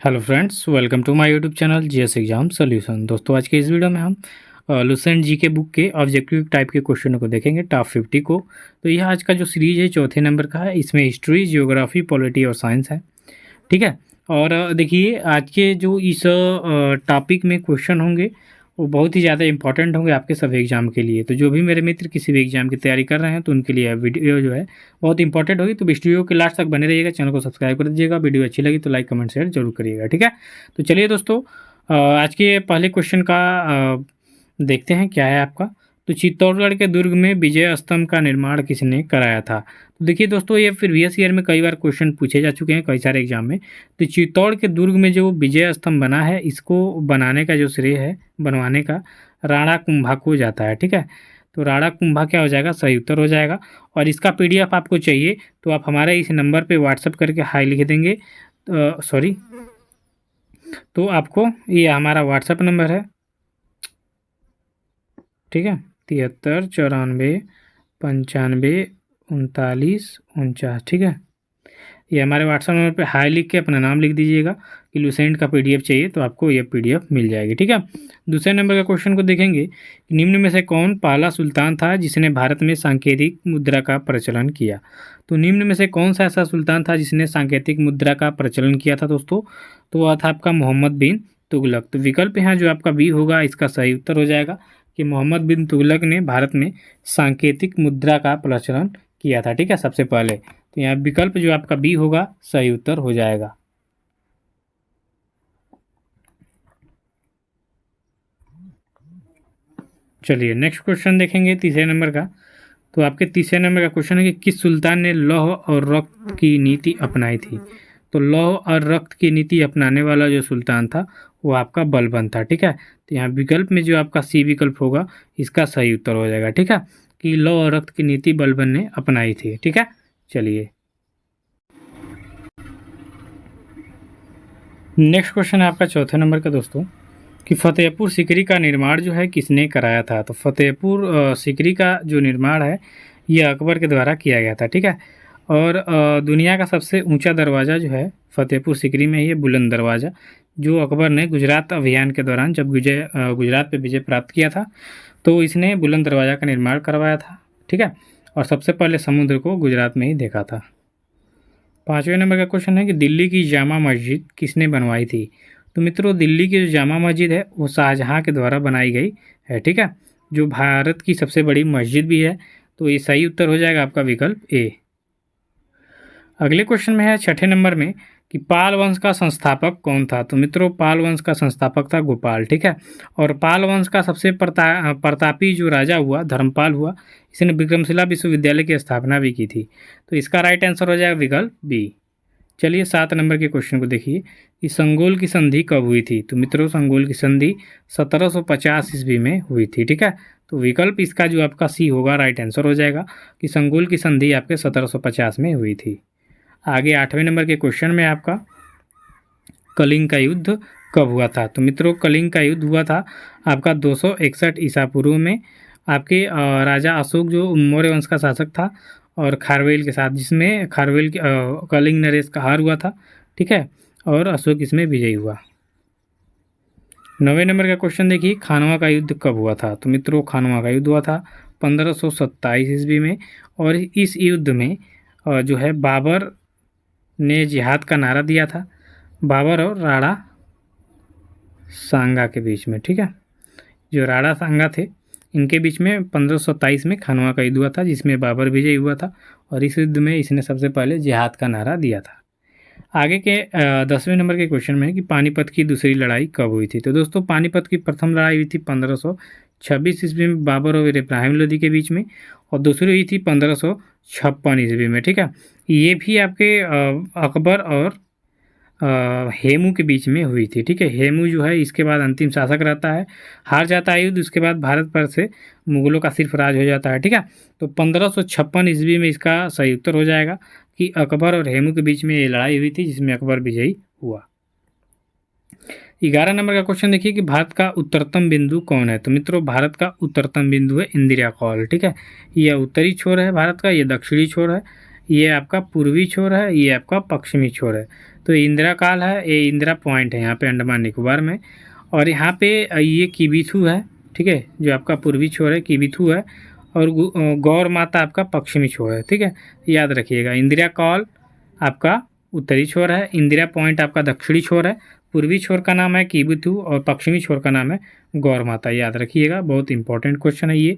Hello friends, welcome to my YouTube channel GS exam solution. दोस्तों, आज के इस वीडियो में हम लुसेंट जी के बुक के ऑब्जेक्टिव टाइप के क्वेश्चनों को देखेंगे, टॉप 50 को। तो यह आज का जो सीरीज है चौथे नंबर का है। इसमें हिस्ट्री, जियोग्राफी, पॉलिटी और साइंस है। ठीक है। और देखिए, आज के जो इस टॉपिक में क्वेश्चन होंगे वो बहुत ही ज़्यादा इंपॉर्टेंट होंगे आपके सभी एग्जाम के लिए। तो जो भी मेरे मित्र किसी भी एग्जाम की तैयारी कर रहे हैं तो उनके लिए वीडियो जो है बहुत इंपॉर्टेंट होगी। तो वीडियो के लास्ट तक बने रहिएगा, चैनल को सब्सक्राइब कर दीजिएगा। वीडियो अच्छी लगी तो लाइक कमेंट शेयर जरूर करिएगा। ठीक है। तो चलिए दोस्तों, आज के पहले क्वेश्चन का देखते हैं क्या है आपका। तो चित्तौड़गढ़ के दुर्ग में विजय स्तंभ का निर्माण किसने कराया था? तो देखिए दोस्तों, ये प्रीवियस ईयर में कई बार क्वेश्चन पूछे जा चुके हैं कई सारे एग्जाम में। तो चित्तौड़ के दुर्ग में जो विजय स्तंभ बना है, इसको बनाने का जो श्रेय है, बनवाने का, राणा कुंभा को जाता है। ठीक है। तो राणा कुंभा क्या हो जाएगा? सही उत्तर हो जाएगा। और इसका पीडीएफ आपको चाहिए तो आप हमारे इस नंबर पे व्हाट्सअप करके हाई लिख देंगे। सॉरी, तो आपको ये हमारा व्हाट्सअप नंबर है। ठीक है, 73 94 95 39 49। ठीक है, ये हमारे व्हाट्सएप नंबर पे हाई लिख के अपना नाम लिख दीजिएगा कि लुसेंट का पीडीएफ चाहिए, तो आपको ये पीडीएफ मिल जाएगी। ठीक है। दूसरे नंबर का क्वेश्चन को देखेंगे कि निम्न में से कौन पहला सुल्तान था जिसने भारत में सांकेतिक मुद्रा का प्रचलन किया? तो निम्न में से कौन सा ऐसा सुल्तान था जिसने सांकेतिक मुद्रा का प्रचलन किया था दोस्तों? तो वह था आपका मोहम्मद बिन तुगलक। तो विकल्प यहाँ जो आपका बी होगा, इसका सही उत्तर हो जाएगा कि मोहम्मद बिन तुगलक ने भारत में सांकेतिक मुद्रा का प्रचलन किया था। ठीक है, सबसे पहले। तो यहाँ विकल्प जो आपका बी होगा सही उत्तर हो जाएगा। चलिए नेक्स्ट क्वेश्चन देखेंगे तीसरे नंबर का। तो आपके तीसरे नंबर का क्वेश्चन है कि किस सुल्तान ने लौह और रक्त की नीति अपनाई थी? तो लौह और रक्त की नीति अपनाने वाला जो सुल्तान था वो आपका बलबन था। ठीक है। तो यहाँ विकल्प में जो आपका सी विकल्प होगा, इसका सही उत्तर हो जाएगा। ठीक है, कि लौह और रक्त की नीति बलबन ने अपनाई थी। ठीक है। चलिए नेक्स्ट क्वेश्चन है आपका चौथे नंबर का दोस्तों, कि फतेहपुर सीकरी का निर्माण जो है किसने कराया था? तो फतेहपुर सीकरी का जो निर्माण है ये अकबर के द्वारा किया गया था। ठीक है। और दुनिया का सबसे ऊंचा दरवाज़ा जो है फतेहपुर सीकरी में ही है, बुलंद दरवाज़ा, जो अकबर ने गुजरात अभियान के दौरान जब गुजरात पे विजय प्राप्त किया था तो इसने बुलंद दरवाज़ा का निर्माण करवाया था। ठीक है। और सबसे पहले समुद्र को गुजरात में ही देखा था। पाँचवें नंबर का क्वेश्चन है कि दिल्ली की जामा मस्जिद किसने बनवाई थी? तो मित्रों, दिल्ली की जो जामा मस्जिद है वो शाहजहाँ के द्वारा बनाई गई है। ठीक है, जो भारत की सबसे बड़ी मस्जिद भी है। तो ये सही उत्तर हो जाएगा आपका विकल्प ए। अगले क्वेश्चन में है छठे नंबर में कि पाल वंश का संस्थापक कौन था? तो मित्रों, पाल वंश का संस्थापक था गोपाल। ठीक है। और पाल वंश का सबसे प्रतापी जो राजा हुआ, धर्मपाल हुआ, इसने विक्रमशिला विश्वविद्यालय की स्थापना भी की थी। तो इसका राइट आंसर हो जाएगा विकल्प बी। चलिए 7 नंबर के क्वेश्चन को देखिए कि संगोल की संधि कब हुई थी? तो मित्रों, संगोल की संधि 1750 ईस्वी में हुई थी। ठीक है। तो विकल्प इसका जो आपका सी होगा राइट आंसर हो जाएगा कि संगोल की संधि आपके 1750 में हुई थी। आगे 8वें नंबर के क्वेश्चन में आपका कलिंग का युद्ध कब हुआ था? तो मित्रों, कलिंग का युद्ध हुआ था आपका 261 ईसा पूर्व में, आपके राजा अशोक जो मौर्य वंश का शासक था और खारवेल के साथ, जिसमें खारवेल कलिंग नरेश का हार हुआ था। ठीक है। और अशोक इसमें विजयी हुआ। 9वें नंबर का क्वेश्चन देखिए, खानवा का युद्ध कब हुआ था? तो मित्रों, खानवा का युद्ध हुआ था 1527 ईस्वी में। और इस युद्ध में जो है बाबर ने जिहाद का नारा दिया था, बाबर और राणा सांगा के बीच में। ठीक है, जो राणा सांगा थे इनके बीच में 1527 में खानवा का युद्ध हुआ था, जिसमें बाबर विजयी हुआ था। और इस युद्ध में इसने सबसे पहले जिहाद का नारा दिया था। आगे के 10वें नंबर के क्वेश्चन में है कि पानीपत की दूसरी लड़ाई कब हुई थी? तो दोस्तों, पानीपत की प्रथम लड़ाई हुई थी 1526 ईस्वी में बाबर और इब्राहिम लोदी के बीच में, और दूसरी हुई थी 1556 ईस्वी में। ठीक है, ये भी आपके अकबर और हेमू के बीच में हुई थी। ठीक है, हेमू जो है इसके बाद अंतिम शासक रहता है, हार जाता है युद्ध, उसके बाद भारत पर से मुगलों का सिर्फ राज हो जाता है। ठीक है। तो 1556 ईस्वी में इसका सही उत्तर हो जाएगा कि अकबर और हेमू के बीच में ये लड़ाई हुई थी, जिसमें अकबर विजयी हुआ। 11 नंबर का क्वेश्चन देखिए कि भारत का उत्तरतम बिंदु कौन है? तो मित्रों, भारत का उत्तरतम बिंदु है इंदिरा कॉल। ठीक है, यह उत्तरी छोर है भारत का, ये दक्षिणी छोर है, ये आपका पूर्वी छोर है, ये आपका पश्चिमी छोर है। तो इंदिरा काल है, ये इंदिरा पॉइंट है यहाँ पे अंडमान निकोबार में। और यहाँ पे ये किबिथु है, ठीक है, जो आपका पूर्वी छोर है किबिथु है, और गौर माता आपका पश्चिमी छोर है, ठीक है, याद रखिएगा। इंदिरा कॉल आपका उत्तरी छोर है, इंदिरा पॉइंट आपका दक्षिणी छोर है, पूर्वी छोर का नाम है किबिथु और पश्चिमी छोर का नाम है गौर माता, याद रखिएगा, बहुत इंपॉर्टेंट क्वेश्चन है ये।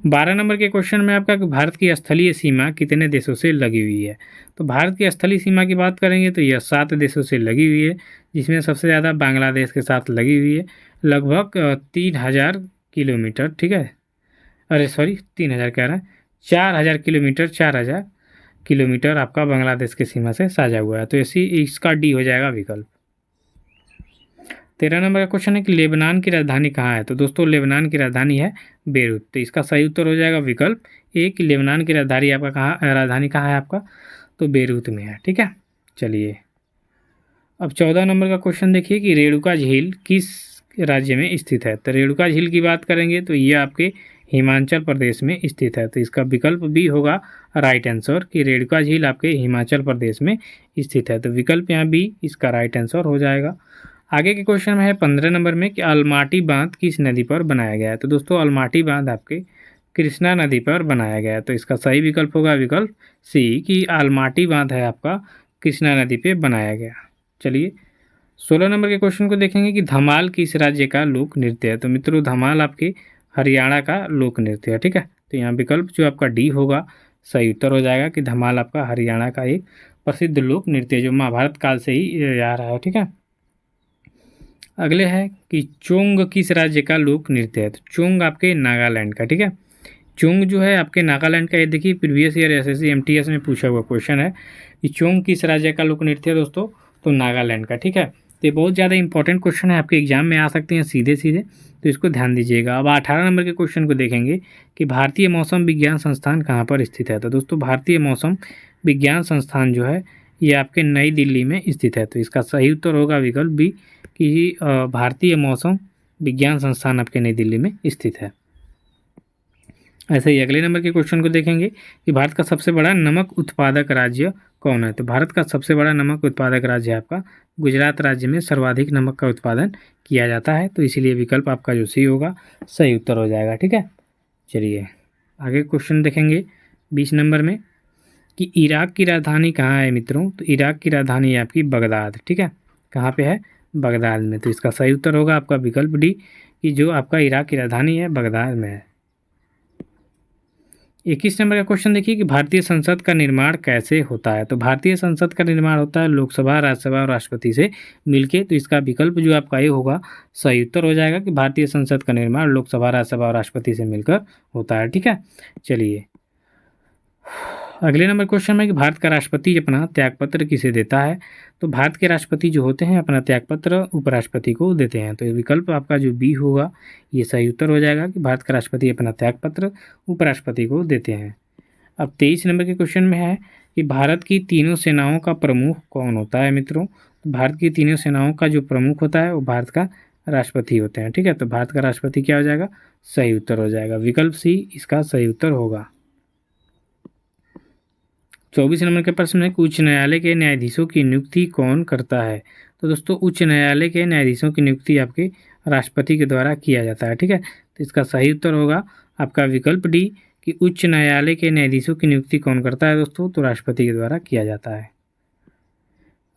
12 नंबर के क्वेश्चन में आपका भारत की स्थलीय सीमा कितने देशों से लगी हुई है। तो भारत की स्थलीय सीमा की बात करेंगे तो यह 7 देशों से लगी हुई है, जिसमें सबसे ज़्यादा बांग्लादेश के साथ लगी हुई है, लगभग 3000 किलोमीटर, ठीक है, अरे सॉरी 3000 कह रहा है, 4000 किलोमीटर, 4000 किलोमीटर आपका बांग्लादेश की सीमा से साझा हुआ है। तो ऐसी इसका डी हो जाएगा विकल्प। 13 नंबर का क्वेश्चन है कि लेबनान की राजधानी कहाँ है। तो दोस्तों लेबनान की राजधानी है बेरूत, तो इसका सही उत्तर हो जाएगा विकल्प ए कि लेबनान की राजधानी कहाँ है आपका, तो बेरूत में है, ठीक है। चलिए अब 14 नंबर का क्वेश्चन देखिए कि रेणुका झील किस राज्य में स्थित है। तो रेणुका झील की बात करेंगे तो ये आपके हिमाचल प्रदेश में स्थित है, तो इसका विकल्प बी होगा राइट आंसर कि रेणुका झील आपके हिमाचल प्रदेश में स्थित है, तो विकल्प यहाँ बी इसका राइट आंसर हो जाएगा। आगे के क्वेश्चन में है 15 नंबर में कि अलमाटी बांध किस नदी पर बनाया गया है। तो दोस्तों अलमाटी बांध आपके कृष्णा नदी पर बनाया गया है, तो इसका सही विकल्प होगा विकल्प सी कि अलमाटी बांध है आपका कृष्णा नदी पे बनाया गया। चलिए 16 नंबर के क्वेश्चन को देखेंगे कि धमाल किस राज्य का लोक नृत्य है। तो मित्रों धमाल आपके हरियाणा का लोक नृत्य है, ठीक है, तो यहाँ विकल्प जो आपका डी होगा सही उत्तर हो जाएगा कि धमाल आपका हरियाणा का एक प्रसिद्ध लोक नृत्य जो महाभारत काल से ही आ रहा है, ठीक है। अगले है कि चोंग किस राज्य का लोक नृत्य है। तो चोंग आपके नागालैंड का, ठीक है, चोंग जो है आपके नागालैंड का। ये देखिए प्रीवियस ईयर एसएससी एमटीएस में पूछा हुआ क्वेश्चन है कि चोंग किस राज्य का लोक नृत्य है दोस्तों, तो नागालैंड का, ठीक है। तो ये बहुत ज़्यादा इंपॉर्टेंट क्वेश्चन है, आपके एग्जाम में आ सकते हैं सीधे सीधे, तो इसको ध्यान दीजिएगा। अब 18 नंबर के क्वेश्चन को देखेंगे कि भारतीय मौसम विज्ञान संस्थान कहाँ पर स्थित है। तो दोस्तों भारतीय मौसम विज्ञान संस्थान जो है ये आपके नई दिल्ली में स्थित है, तो इसका सही उत्तर होगा विकल्प बी कि भारतीय मौसम विज्ञान संस्थान आपके नई दिल्ली में स्थित है। ऐसे ही अगले नंबर के क्वेश्चन को देखेंगे कि भारत का सबसे बड़ा नमक उत्पादक राज्य कौन है। तो भारत का सबसे बड़ा नमक उत्पादक राज्य आपका गुजरात राज्य में सर्वाधिक नमक का उत्पादन किया जाता है, तो इसीलिए विकल्प आपका जो सी होगा सही उत्तर हो जाएगा, ठीक है। चलिए आगे क्वेश्चन देखेंगे 20 नंबर में कि इराक की राजधानी कहाँ है मित्रों। तो इराक की राजधानी है आपकी बगदाद, ठीक है, कहाँ पे है, बगदाद में, तो इसका सही उत्तर होगा आपका विकल्प डी कि जो आपका इराक की राजधानी है बगदाद में है। 21 नंबर का क्वेश्चन देखिए कि भारतीय संसद का निर्माण कैसे होता है। तो भारतीय संसद का निर्माण होता है लोकसभा, राज्यसभा और राष्ट्रपति से मिलके, तो इसका विकल्प जो आपका ये होगा सही उत्तर हो जाएगा कि भारतीय संसद का निर्माण लोकसभा, राज्यसभा और राष्ट्रपति से मिलकर होता है, ठीक है। चलिए अगले नंबर क्वेश्चन में कि भारत का राष्ट्रपति अपना त्यागपत्र किसे देता है। तो भारत के राष्ट्रपति जो होते हैं अपना त्यागपत्र उपराष्ट्रपति को देते हैं, तो ये विकल्प आपका जो बी होगा ये सही उत्तर हो जाएगा कि भारत का राष्ट्रपति अपना त्यागपत्र उपराष्ट्रपति को देते हैं। अब 23 नंबर के क्वेश्चन में है कि भारत की तीनों सेनाओं का प्रमुख कौन होता है मित्रों। तो भारत की तीनों सेनाओं का जो प्रमुख होता है वो भारत का राष्ट्रपति होते हैं, ठीक है, तो भारत का राष्ट्रपति क्या हो जाएगा, सही उत्तर हो जाएगा, विकल्प सी इसका सही उत्तर होगा। 24 नंबर के प्रश्न है कि उच्च न्यायालय के न्यायाधीशों की नियुक्ति कौन करता है। तो दोस्तों उच्च न्यायालय के न्यायाधीशों की नियुक्ति आपके राष्ट्रपति के द्वारा किया जाता है, ठीक है, तो इसका सही उत्तर होगा आपका विकल्प डी कि उच्च न्यायालय के न्यायाधीशों की नियुक्ति कौन करता है दोस्तों, तो राष्ट्रपति के द्वारा किया जाता है।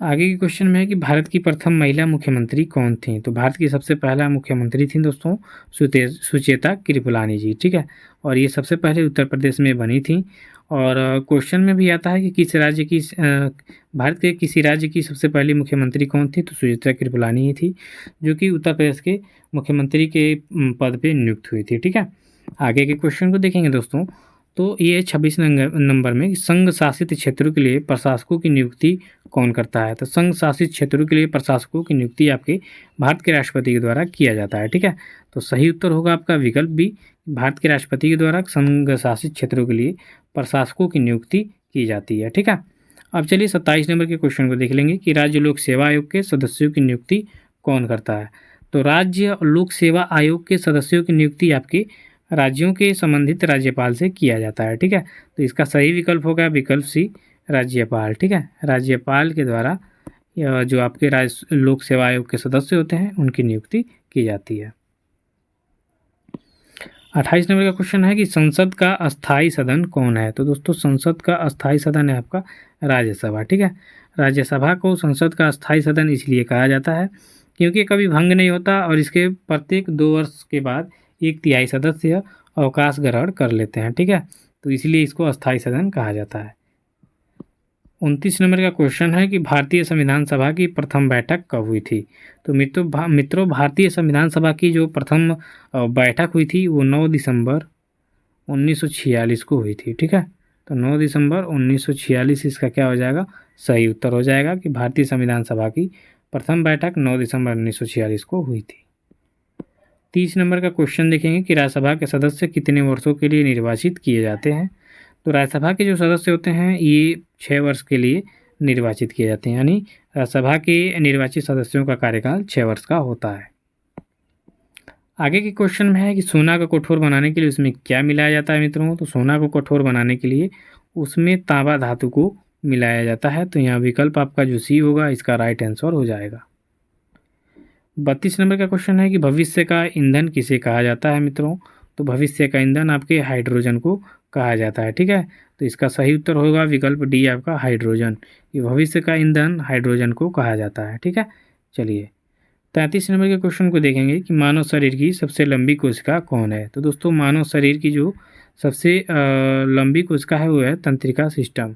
आगे के क्वेश्चन में है कि भारत की प्रथम महिला मुख्यमंत्री कौन थी। तो भारत की सबसे पहला मुख्यमंत्री थी दोस्तों सुचेता कृपलानी जी, ठीक है, और ये सबसे पहले उत्तर प्रदेश में बनी थी। और क्वेश्चन में भी आता है कि किस राज्य की भारत के किसी राज्य की सबसे पहली मुख्यमंत्री कौन थी। तो सुचेता कृपलानी ही थी जो कि उत्तर प्रदेश के मुख्यमंत्री के पद पे नियुक्त हुई थी, ठीक है। आगे के क्वेश्चन को देखेंगे दोस्तों, तो ये 26 नंबर में संघ शासित क्षेत्रों के लिए प्रशासकों की नियुक्ति कौन करता है। तो संघ शासित क्षेत्रों के लिए प्रशासकों की नियुक्ति आपके भारत के राष्ट्रपति के द्वारा किया जाता है, ठीक है, तो सही उत्तर होगा आपका विकल्प बी भारत के राष्ट्रपति के द्वारा संघ शासित क्षेत्रों के लिए प्रशासकों की नियुक्ति की जाती है, ठीक है। अब चलिए 27 नंबर के क्वेश्चन को देख लेंगे कि राज्य लोक सेवा आयोग के सदस्यों की नियुक्ति कौन करता है। तो राज्य लोक सेवा आयोग के सदस्यों की नियुक्ति आपके राज्यों के संबंधित राज्यपाल से किया जाता है, ठीक है, तो इसका सही विकल्प होगा विकल्प सी राज्यपाल, ठीक है, राज्यपाल के द्वारा या जो आपके राज्य लोक सेवा आयोग के सदस्य होते हैं उनकी नियुक्ति की जाती है। 28 नंबर का क्वेश्चन है कि संसद का अस्थाई सदन कौन है? तो दोस्तों संसद का अस्थाई सदन है आपका राज्यसभा, ठीक है। राज्यसभा को संसद का अस्थाई सदन इसलिए कहा जाता है क्योंकि कभी भंग नहीं होता और इसके प्रत्येक 2 वर्ष के बाद 1/3 सदस्य अवकाश ग्रहण कर लेते हैं, ठीक है। तो इसलिए इसको अस्थाई सदन कहा जाता है। 29 नंबर का क्वेश्चन है कि भारतीय संविधान सभा की प्रथम बैठक कब हुई थी? तो मित्रों भारतीय संविधान सभा की जो प्रथम बैठक हुई थी वो 9 दिसंबर 1946 को हुई थी, ठीक है। तो 9 दिसंबर 1946 इसका क्या हो जाएगा? सही उत्तर हो जाएगा कि भारतीय संविधान सभा की प्रथम बैठक 9 दिसंबर 1946 को हुई थी। 30 नंबर का क्वेश्चन देखेंगे कि राज्यसभा के सदस्य कितने वर्षों के लिए निर्वाचित किए जाते हैं? तो राज्यसभा के जो सदस्य होते हैं ये 6 वर्ष के लिए निर्वाचित किए जाते हैं, यानी राज्यसभा के निर्वाचित सदस्यों का कार्यकाल 6 वर्ष का होता है। आगे के क्वेश्चन में है कि सोना को कठोर बनाने के लिए उसमें क्या मिलाया जाता है मित्रों? तो सोना को कठोर बनाने के लिए उसमें तांबा धातु को मिलाया जाता है। तो यहाँ विकल्प आपका जो सी होगा इसका राइट आंसर हो जाएगा। 32 नंबर का क्वेश्चन है कि भविष्य का ईंधन किसे कहा जाता है मित्रों? तो भविष्य का ईंधन आपके हाइड्रोजन को कहा जाता है, ठीक है। तो इसका सही उत्तर होगा विकल्प डी आपका हाइड्रोजन। ये भविष्य का ईंधन हाइड्रोजन को कहा जाता है, ठीक है। चलिए 33 नंबर के क्वेश्चन को देखेंगे कि मानव शरीर की सबसे लंबी कोशिका कौन है? तो दोस्तों मानव शरीर की जो सबसे लंबी कोशिका है वो है तंत्रिका सिस्टम,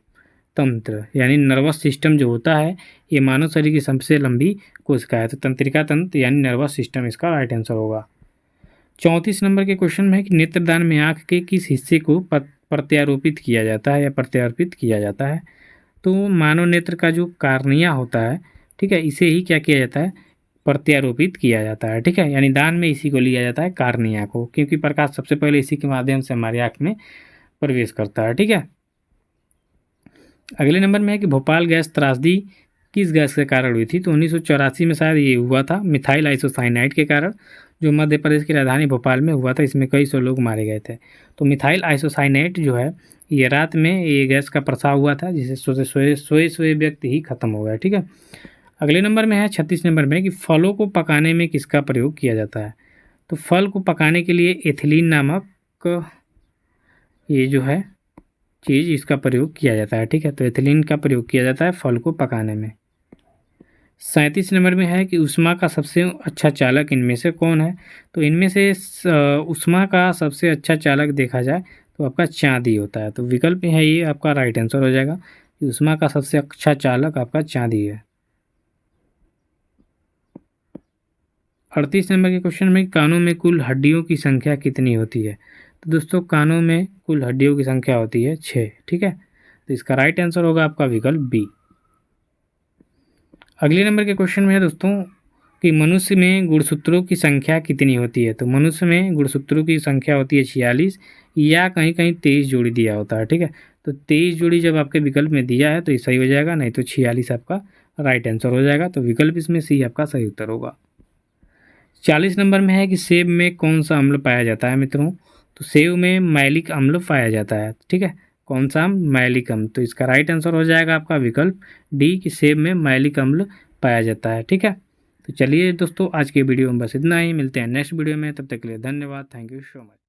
तंत्र यानी नर्वस सिस्टम जो होता है ये मानव शरीर की सबसे लंबी कोशिका है। तो तंत्रिका तंत्र यानी नर्वस सिस्टम इसका राइट आंसर होगा। 34 नंबर के क्वेश्चन में है कि नेत्रदान में आँख के किस हिस्से को प्रत्यारोपित किया जाता है या प्रत्यारोपित किया जाता है? तो मानव नेत्र का जो कार्निया होता है, ठीक है, इसे ही क्या किया जाता है? प्रत्यारोपित किया जाता है, ठीक है। यानी दान में इसी को लिया जाता है कार्निया को, क्योंकि प्रकाश सबसे पहले इसी के माध्यम से हमारी आँख में प्रवेश करता है, ठीक है। अगले नंबर में है कि भोपाल गैस त्रासदी किस गैस के कारण हुई थी? तो 1984 में शायद ये हुआ था मिथाइल आइसोसाइनाइड के कारण, जो मध्य प्रदेश की राजधानी भोपाल में हुआ था। इसमें कई सौ लोग मारे गए थे। तो मिथाइल आइसोसाइनाइड जो है ये रात में ये गैस का प्रसाव हुआ था जिससे सोए व्यक्ति ही खत्म हो गया, ठीक है। अगले नंबर में है 36 नंबर में कि फलों को पकाने में किसका प्रयोग किया जाता है? तो फल को पकाने के लिए एथिलीन नामक ये जो है चीज़ इसका प्रयोग किया जाता है, ठीक है। तो एथिलीन का प्रयोग किया जाता है फल को पकाने में। 37 नंबर में है कि ऊष्मा का सबसे अच्छा चालक इनमें से कौन है? तो इनमें से ऊष्मा का सबसे अच्छा चालक देखा जाए तो आपका चांदी होता है। तो विकल्प है ये आपका राइट आंसर हो जाएगा कि ऊष्मा का सबसे अच्छा चालक आपका चांदी है। 38 नंबर के क्वेश्चन में कानों में कुल हड्डियों की संख्या कितनी होती है? तो दोस्तों कानों में कुल हड्डियों की संख्या होती है 6, ठीक है। तो इसका राइट आंसर होगा आपका विकल्प बी। अगले नंबर के क्वेश्चन में है दोस्तों कि मनुष्य में गुणसूत्रों की संख्या कितनी होती है? तो मनुष्य में गुणसूत्रों की संख्या होती है 46 या कहीं कहीं 23 जोड़ी दिया होता है, ठीक है। तो 23 जोड़ी जब आपके विकल्प में दिया है तो ये सही हो जाएगा, नहीं तो 46 आपका राइट आंसर हो जाएगा। तो विकल्प इसमें सी आपका सही उत्तर होगा। 40 नंबर में है कि सेब में कौन सा अम्ल पाया जाता है मित्रों? तो सेब में मैलिक अम्ल पाया जाता है, ठीक है। कौन सा मैलिक अम्ल? तो इसका राइट आंसर हो जाएगा आपका विकल्प डी कि सेब में मैलिक अम्ल पाया जाता है, ठीक है। तो चलिए दोस्तों आज के वीडियो में बस इतना ही, मिलते हैं नेक्स्ट वीडियो में, तब तक के लिए धन्यवाद, थैंक यू सो मच।